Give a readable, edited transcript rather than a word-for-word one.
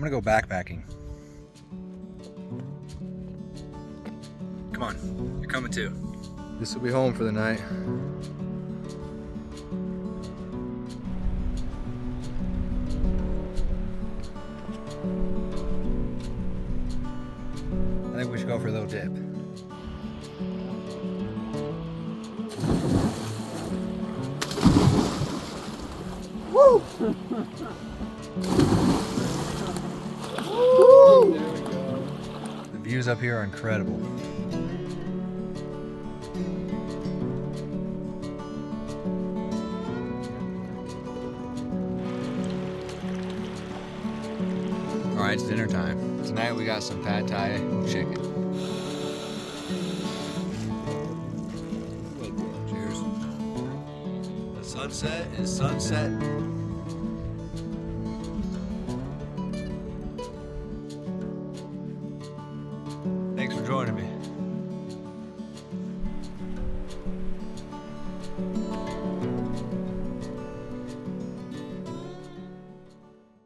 gonna go backpacking. Come on, you're coming too. This will be home for the night. I think we should go for a little dip. Woo! Woo! There we go. The views up here are incredible. All right, it's dinner time. Tonight we got some pad thai chicken. Cheers. The sunset is sunset. Thanks for joining me.